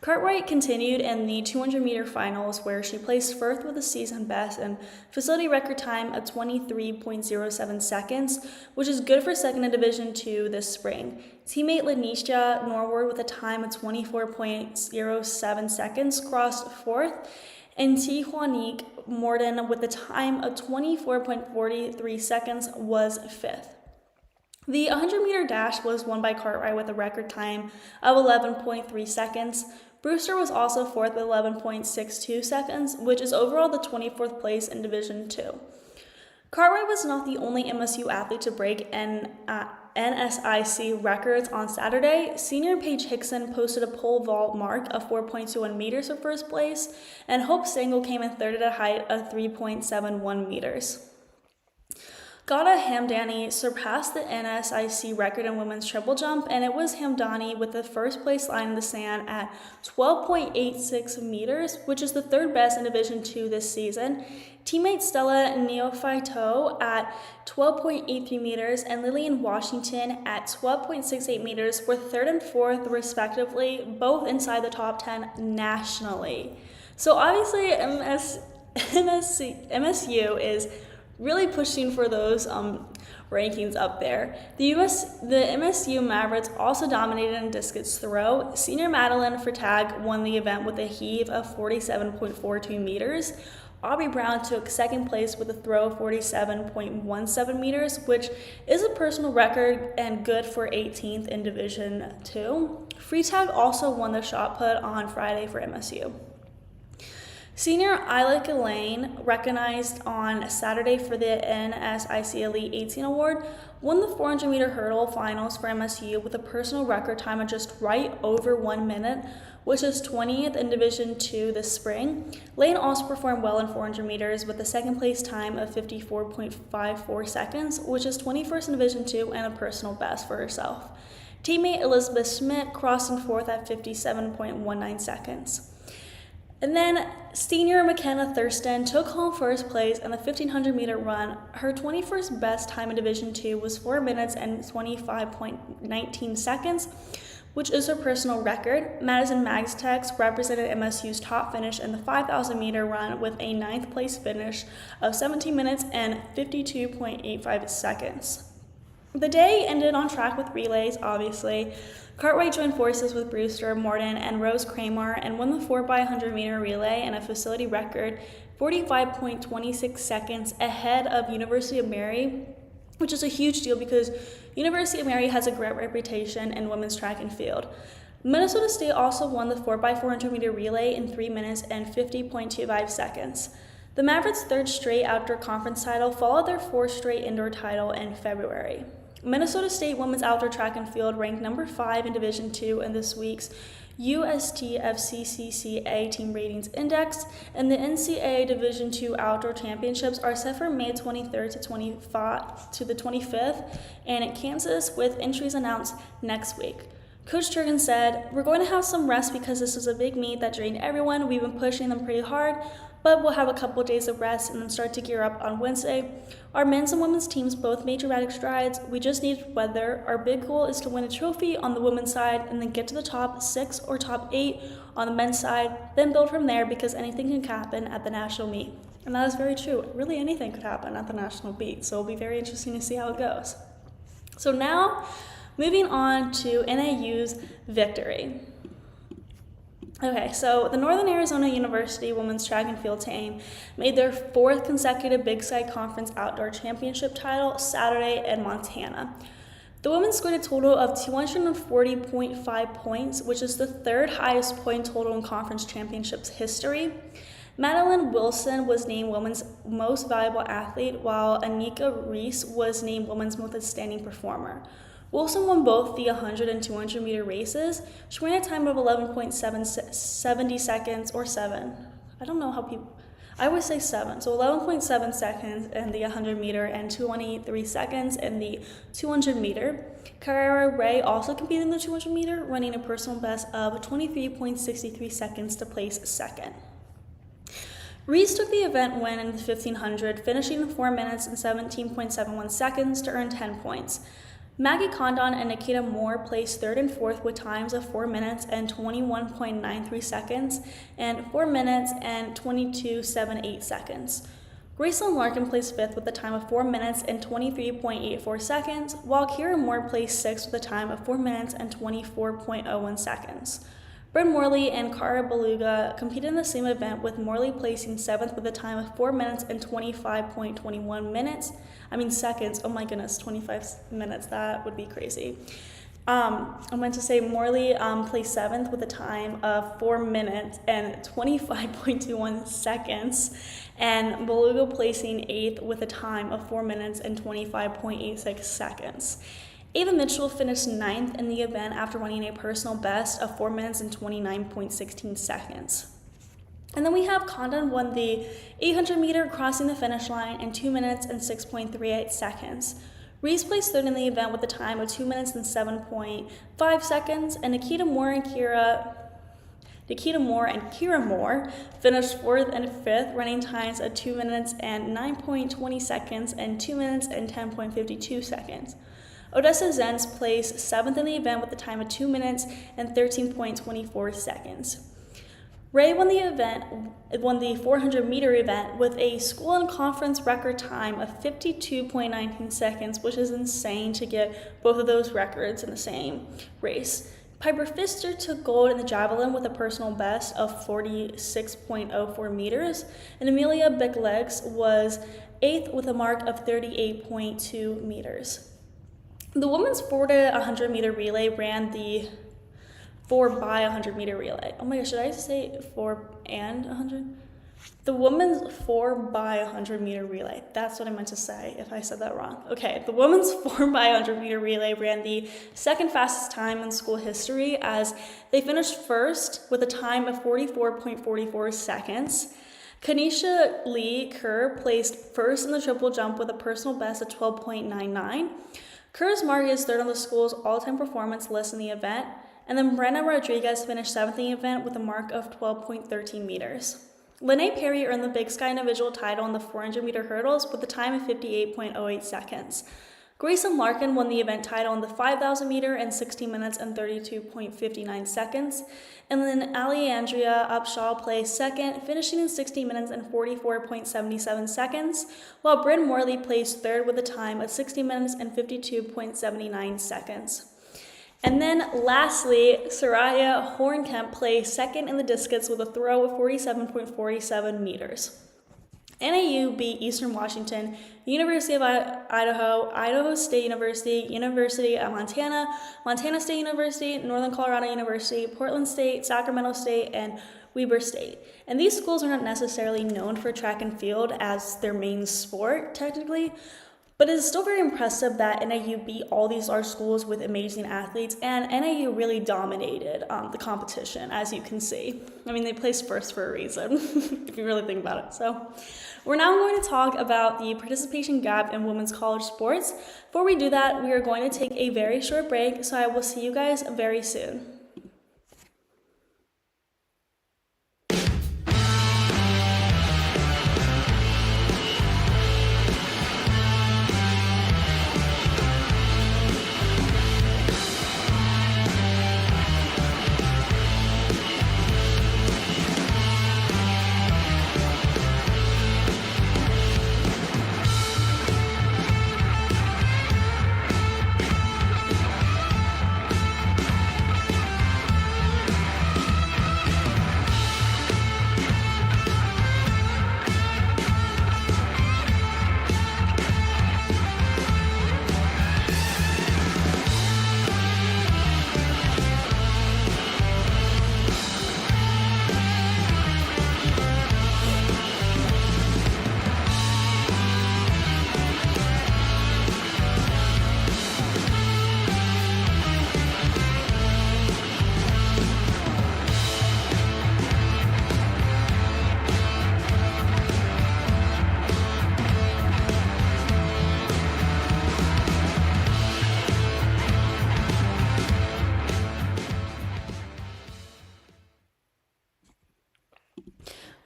Cartwright continued in the 200-meter finals, where she placed fourth with a season best and facility record time of 23.07 seconds, which is good for second in Division II this spring. Teammate Lanisha Norwood with a time of 24.07 seconds crossed fourth, and Tijuanique Morden with a time of 24.43 seconds was fifth. The 100-meter dash was won by Cartwright with a record time of 11.3 seconds. Brewster was also fourth with 11.62 seconds, which is overall the 24th place in Division II. Cartwright was not the only MSU athlete to break NSIC records on Saturday. Senior Paige Hickson posted a pole vault mark of 4.21 meters for first place, and Hope Stengel came in third at a height of 3.71 meters. Gada Hamdani surpassed the NSIC record in women's triple jump, and it was Hamdani with the first place line in the sand at 12.86 meters, which is the third best in Division II this season. Teammate Stella Neophyto at 12.83 meters and Lillian Washington at 12.68 meters were third and fourth respectively, both inside the top 10 nationally. So obviously MSU is really pushing for those rankings up there. The MSU Mavericks also dominated in discus throw. Senior Madeline Freitag won the event with a heave of 47.42 meters. Aubrey Brown took second place with a throw of 47.17 meters, which is a personal record and good for 18th in Division II. Freitag also won the shot put on Friday for MSU. Senior Isla Elaine, recognized on Saturday for the NSIC Elite 18 Award, won the 400-meter hurdle finals for MSU with a personal record time of just right over 1 minute, which is 20th in Division II this spring. Lane also performed well in 400 meters with a second place time of 54.54 seconds, which is 21st in Division II and a personal best for herself. Teammate Elizabeth Schmidt crossed in fourth at 57.19 seconds. And then senior McKenna Thurston took home first place in the 1500-meter run. Her 21st best time in Division II was 4 minutes and 25.19 seconds, which is her personal record. Madison Magstex represented MSU's top finish in the 5,000-meter run with a 9th place finish of 17 minutes and 52.85 seconds. The day ended on track with relays, obviously. Cartwright joined forces with Brewster, Morton, and Rose Kramer and won the 4x100-meter relay in a facility record 45.26 seconds ahead of University of Mary, which is a huge deal because University of Mary has a great reputation in women's track and field. Minnesota State also won the 4x400-meter relay in 3 minutes and 50.25 seconds. The Mavericks' third straight outdoor conference title followed their fourth straight indoor title in February. Minnesota State women's outdoor track and field ranked number 5 in Division II in this week's USTFCCCA Team Ratings Index, and the NCAA Division II Outdoor Championships are set for May 23rd to the 25th, and in Kansas, with entries announced next week. Coach Turgan said, "We're going to have some rest because this was a big meet that drained everyone. We've been pushing them pretty hard, but we'll have a couple of days of rest and then start to gear up on Wednesday. Our men's and women's teams both made dramatic strides. We just need weather. Our big goal is to win a trophy on the women's side and then get to the top 6 or top 8 on the men's side, then build from there because anything can happen at the national meet." And that is very true. Really anything could happen at the national meet, so it'll be very interesting to see how it goes. So now, moving on to NAU's victory. Okay, so the Northern Arizona University women's track and field team made their 4th consecutive Big Sky Conference Outdoor Championship title Saturday in Montana. The women scored a total of 240.5 points, which is the 3rd highest point total in conference championships history. Madeline Wilson was named Women's Most Valuable Athlete, while Anika Reese was named Women's Most Outstanding Performer. Wilson won both the 100 and 200 meter races. She ran a time of 11.70 seconds, or 7. I don't know how people, I would say 7. So 11.7 seconds in the 100 meter and 2.83 seconds in the 200 meter. Carrera Ray also competed in the 200 meter, running a personal best of 23.63 seconds to place second. Reese took the event win in the 1500, finishing in 4 minutes and 17.71 seconds to earn 10 points. Maggie Condon and Nikita Moore placed 3rd and 4th with times of 4 minutes and 21.93 seconds and 4 minutes and 22.78 seconds. Gracelyn Larkin placed 5th with a time of 4 minutes and 23.84 seconds, while Kira Moore placed 6th with a time of 4 minutes and 24.01 seconds. Bryn Morley and Cara Beluga competed in the same event, with Morley placing 7th with a time of 4 minutes and 25.21 seconds. Oh my goodness, 25 minutes, that would be crazy. I meant to say Morley placed 7th with a time of 4 minutes and 25.21 seconds, and Beluga placing 8th with a time of 4 minutes and 25.86 seconds. Ava Mitchell finished 9th in the event after running a personal best of 4 minutes and 29.16 seconds. And then we have Condon won the 800 meter, crossing the finish line in 2 minutes and 6.38 seconds. Reese placed 3rd in the event with a time of 2 minutes and 7.5 seconds, and Nikita Moore and Kira Moore finished 4th and 5th, running times of 2 minutes and 9.20 seconds and 2 minutes and 10.52 seconds. Odessa Zenz placed 7th in the event with a time of 2 minutes and 13.24 seconds. Ray won the 400-meter event with a school and conference record time of 52.19 seconds, which is insane to get both of those records in the same race. Piper Pfister took gold in the javelin with a personal best of 46.04 meters, and Amelia Bicklegs was 8th with a mark of 38.2 meters. The women's 4 to 100 meter relay ran the 4 by 100 meter relay. Oh my gosh, should I say 4 and 100? The women's 4 by 100 meter relay. That's what I meant to say if I said that wrong. Okay, the women's 4 by 100 meter relay ran the second fastest time in school history as they finished first with a time of 44.44 seconds. Kanisha Lee Kerr placed first in the triple jump with a personal best of 12.99. Kerr's mark is third on the school's all-time performance list in the event, and then Brenna Rodriguez finished 7th in the event with a mark of 12.13 meters. Lene Perry earned the Big Sky individual title in the 400-meter hurdles with a time of 58.08 seconds. Grayson Larkin won the event title in the 5,000-meter in 16 minutes and 32.59 seconds. And then Alejandra Upshaw placed second, finishing in 60 minutes and 44.77 seconds, while Bryn Morley placed third with a time of 60 minutes and 52.79 seconds. And then lastly, Soraya Hornkemp placed second in the discus with a throw of 47.47 meters. NAU beat Eastern Washington, University of Idaho, Idaho State University, University of Montana, Montana State University, Northern Colorado University, Portland State, Sacramento State, and Weber State. And these schools are not necessarily known for track and field as their main sport, technically, but it is still very impressive that NAU beat all these large schools with amazing athletes, and NAU really dominated the competition, as you can see. I mean, they placed first for a reason, if you really think about it. So we're now going to talk about the participation gap in women's college sports. Before we do that, we are going to take a very short break, so I will see you guys very soon.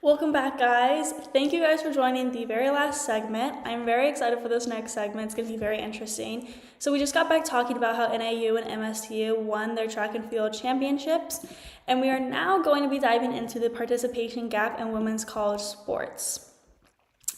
Welcome back, guys. Thank you guys for joining the very last segment. I'm very excited for this next segment. It's going to be very interesting. So we just got back talking about how NAU and MSU won their track and field championships, and we are now going to be diving into the participation gap in women's college sports.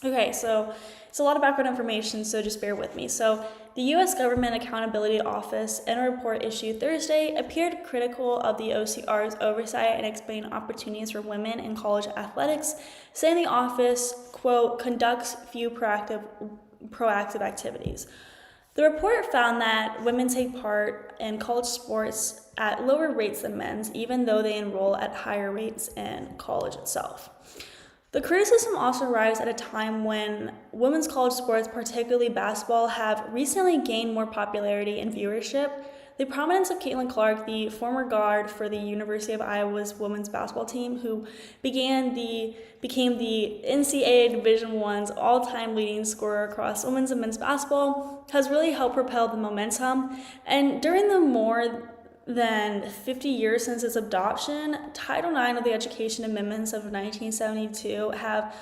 Okay, so it's a lot of background information, so just bear with me. So the U.S. Government Accountability Office, in a report issued Thursday, appeared critical of the OCR's oversight and explained opportunities for women in college athletics, saying the office, quote, conducts few proactive activities. The report found that women take part in college sports at lower rates than men's, even though they enroll at higher rates in college itself. The criticism also arrives at a time when women's college sports, particularly basketball, have recently gained more popularity and viewership. The prominence of Caitlin Clark, the former guard for the University of Iowa's women's basketball team, who became the NCAA Division I's all-time leading scorer across women's and men's basketball, has really helped propel the momentum. And during the more than 50 years since its adoption, Title IX of the Education Amendments of 1972 have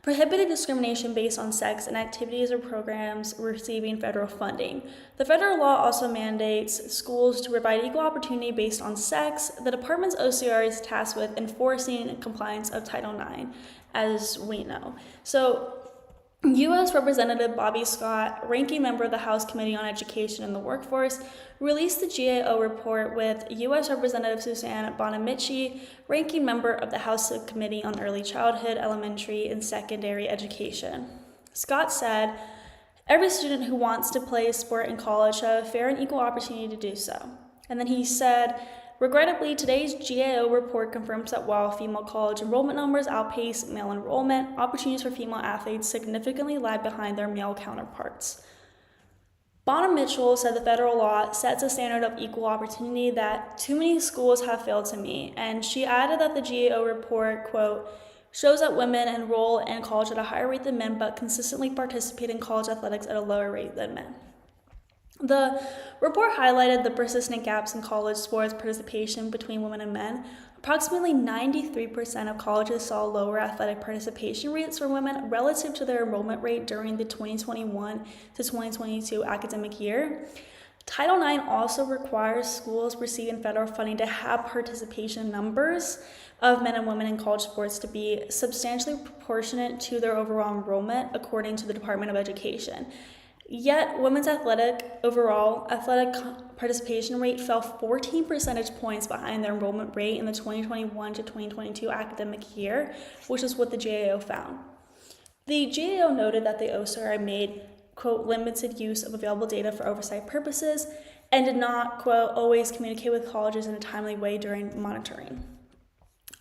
prohibited discrimination based on sex in activities or programs receiving federal funding. The federal law also mandates schools to provide equal opportunity based on sex. The department's OCR is tasked with enforcing compliance of Title IX, as we know. So, U.S. Representative Bobby Scott, ranking member of the House Committee on Education and the Workforce, released the GAO report with U.S. Representative Suzanne Bonamici, ranking member of the House Subcommittee on Early Childhood, Elementary, and Secondary Education. Scott said, "Every student who wants to play a sport in college should have a fair and equal opportunity to do so." And then he said, "Regrettably, today's GAO report confirms that while female college enrollment numbers outpace male enrollment, opportunities for female athletes significantly lag behind their male counterparts." Bonham Mitchell said the federal law sets a standard of equal opportunity that too many schools have failed to meet, and she added that the GAO report, quote, "shows that women enroll in college at a higher rate than men but consistently participate in college athletics at a lower rate than men." The report highlighted the persistent gaps in college sports participation between women and men. Approximately 93% of colleges saw lower athletic participation rates for women relative to their enrollment rate during the 2021 to 2022 academic year. Title IX also requires schools receiving federal funding to have participation numbers of men and women in college sports to be substantially proportionate to their overall enrollment, according to the Department of Education. Yet, women's overall athletic participation rate fell 14 percentage points behind their enrollment rate in the 2021 to 2022 academic year, which is what the GAO found. The GAO noted that the OCR made, quote, limited use of available data for oversight purposes and did not, quote, always communicate with colleges in a timely way during monitoring.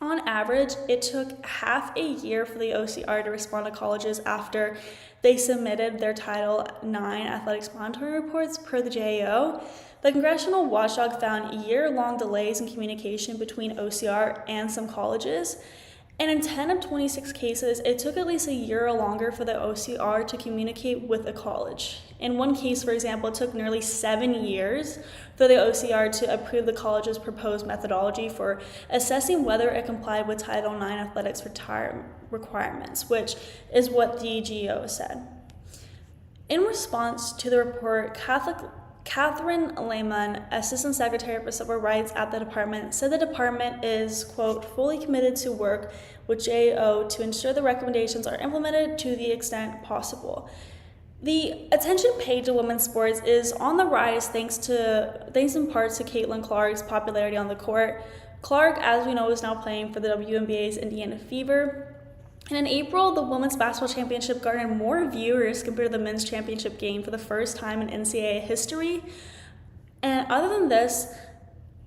On average, it took half a year for the OCR to respond to colleges after they submitted their Title IX athletics monitoring reports per the GAO. The Congressional Watchdog found year-long delays in communication between OCR and some colleges. And in 10 of 26 cases, it took at least a year or longer for the OCR to communicate with a college. In one case, for example, it took nearly 7 years for the OCR to approve the college's proposed methodology for assessing whether it complied with Title IX athletics requirements, which is what the GAO said. In response to the report, Catherine Lehman, Assistant Secretary for Civil Rights at the department, said the department is, quote, fully committed to work with GAO to ensure the recommendations are implemented to the extent possible. The attention paid to women's sports is on the rise thanks in part to Caitlin Clark's popularity on the court. Clark, as we know, is now playing for the WNBA's Indiana Fever. And in April, the Women's Basketball Championship garnered more viewers compared to the Men's Championship game for the first time in NCAA history. And other than this,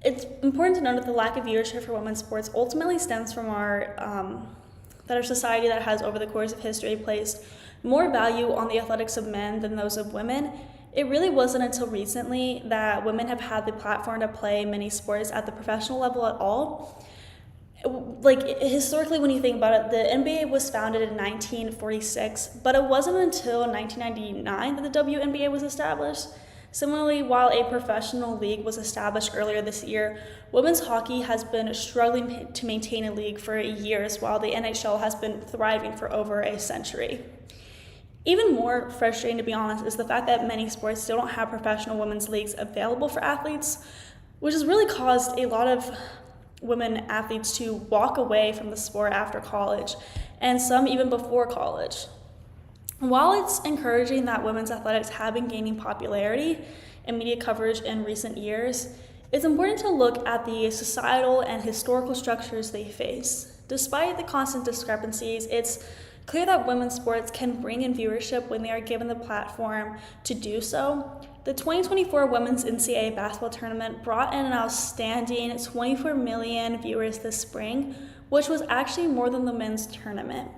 it's important to note that the lack of viewership for women's sports ultimately stems from that our society that has, over the course of history, placed more value on the athletics of men than those of women. It really wasn't until recently that women have had the platform to play many sports at the professional level at all. Like, historically, when you think about it, the NBA was founded in 1946, but it wasn't until 1999 that the WNBA was established. Similarly, while a professional league was established earlier this year, women's hockey has been struggling to maintain a league for years, while the NHL has been thriving for over a century. Even more frustrating, to be honest, is the fact that many sports still don't have professional women's leagues available for athletes, which has really caused a lot of women athletes to walk away from the sport after college, and some even before college. While it's encouraging that women's athletics have been gaining popularity and media coverage in recent years, it's important to look at the societal and historical structures they face. Despite the constant discrepancies, it's clear that women's sports can bring in viewership when they are given the platform to do so. The 2024 Women's NCAA Basketball Tournament brought in an outstanding 24 million viewers this spring, which was actually more than the men's tournament.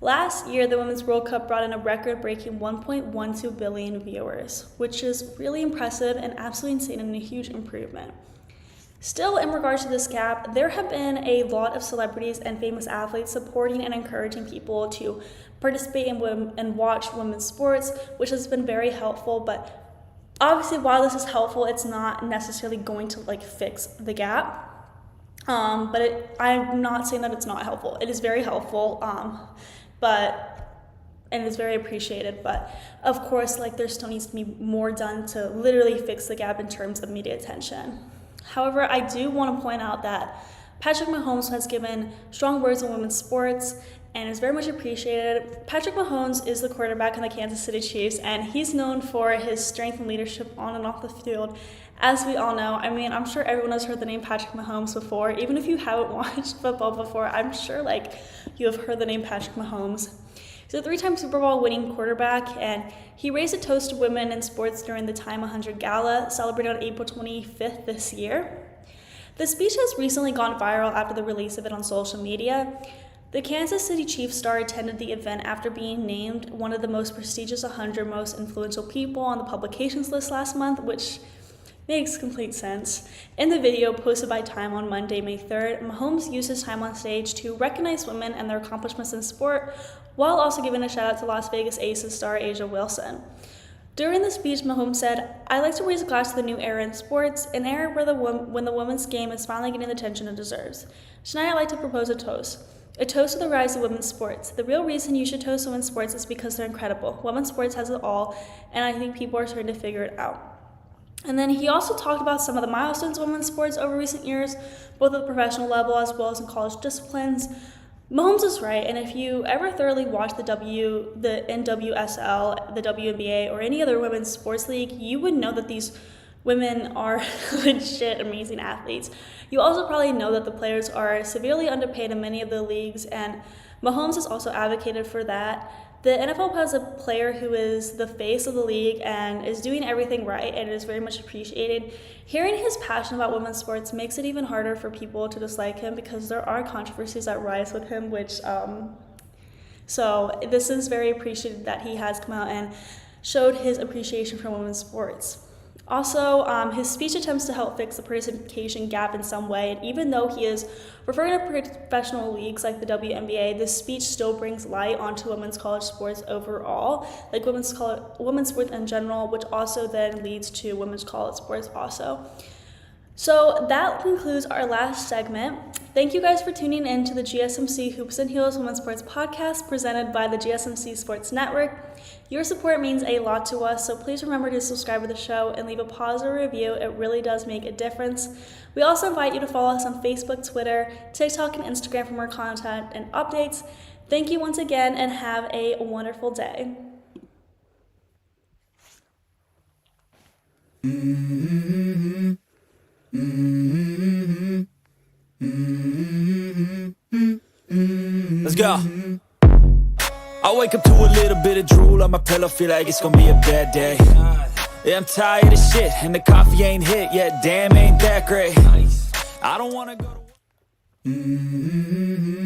Last year, the Women's World Cup brought in a record-breaking 1.12 billion viewers, which is really impressive and absolutely insane and a huge improvement. Still, in regards to this gap, there have been a lot of celebrities and famous athletes supporting and encouraging people to participate in and watch women's sports, which has been very helpful. But obviously, while this is helpful, it's not necessarily going to fix the gap. I'm not saying that it's not helpful. It is very helpful. But and is very appreciated. But of course, like, there still needs to be more done to literally fix the gap in terms of media attention. However, I do want to point out that Patrick Mahomes has given strong words on women's sports and is very much appreciated. Patrick Mahomes is the quarterback in the Kansas City Chiefs, and he's known for his strength and leadership on and off the field, as we all know. I mean, I'm sure everyone has heard the name Patrick Mahomes before. Even if you haven't watched football before, I'm sure, like, you have heard the name Patrick Mahomes. He's a 3-time Super Bowl winning quarterback, and he raised a toast to women in sports during the Time 100 Gala, celebrated on April 25th this year. The speech has recently gone viral after the release of it on social media. The Kansas City Chiefs star attended the event after being named one of the most prestigious 100 most influential people on the publications list last month, which makes complete sense. In the video posted by Time on Monday, May 3rd, Mahomes used his time on stage to recognize women and their accomplishments in sport, while also giving a shout out to Las Vegas Aces star A'ja Wilson. During the speech, Mahomes said, "I'd like to raise a glass to the new era in sports, an era where when the women's game is finally getting the attention it deserves. Tonight I'd like to propose a toast to the rise of women's sports. The real reason you should toast women's sports is because they're incredible. Women's sports has it all, and I think people are starting to figure it out." And then he also talked about some of the milestones of women's sports over recent years, both at the professional level as well as in college disciplines. Mahomes is right, and if you ever thoroughly watch the NWSL, the WNBA, or any other women's sports league, you would know that these women are legit amazing athletes. You also probably know that the players are severely underpaid in many of the leagues, and Mahomes has also advocated for that. The NFL has a player who is the face of the league and is doing everything right, and is very much appreciated. Hearing his passion about women's sports makes it even harder for people to dislike him, because there are controversies that rise with him, so this is very appreciated that he has come out and showed his appreciation for women's sports. Also, his speech attempts to help fix the participation gap in some way, and even though he is referring to professional leagues like the WNBA, this speech still brings light onto women's college sports overall, like women's sports in general, which also then leads to women's college sports also. So that concludes our last segment. Thank you guys for tuning in to the GSMC Hoops and Heels Women's Sports Podcast presented by the GSMC Sports Network. Your support means a lot to us, so please remember to subscribe to the show and leave a positive review. It really does make a difference. We also invite you to follow us on Facebook, Twitter, TikTok, and Instagram for more content and updates. Thank you once again, and have a wonderful day. Let's go. I wake up to a little bit of drool on my pillow, feel like it's gonna be a bad day. Yeah, I'm tired of shit, and the coffee ain't hit yet, damn, ain't that great. I don't wanna go to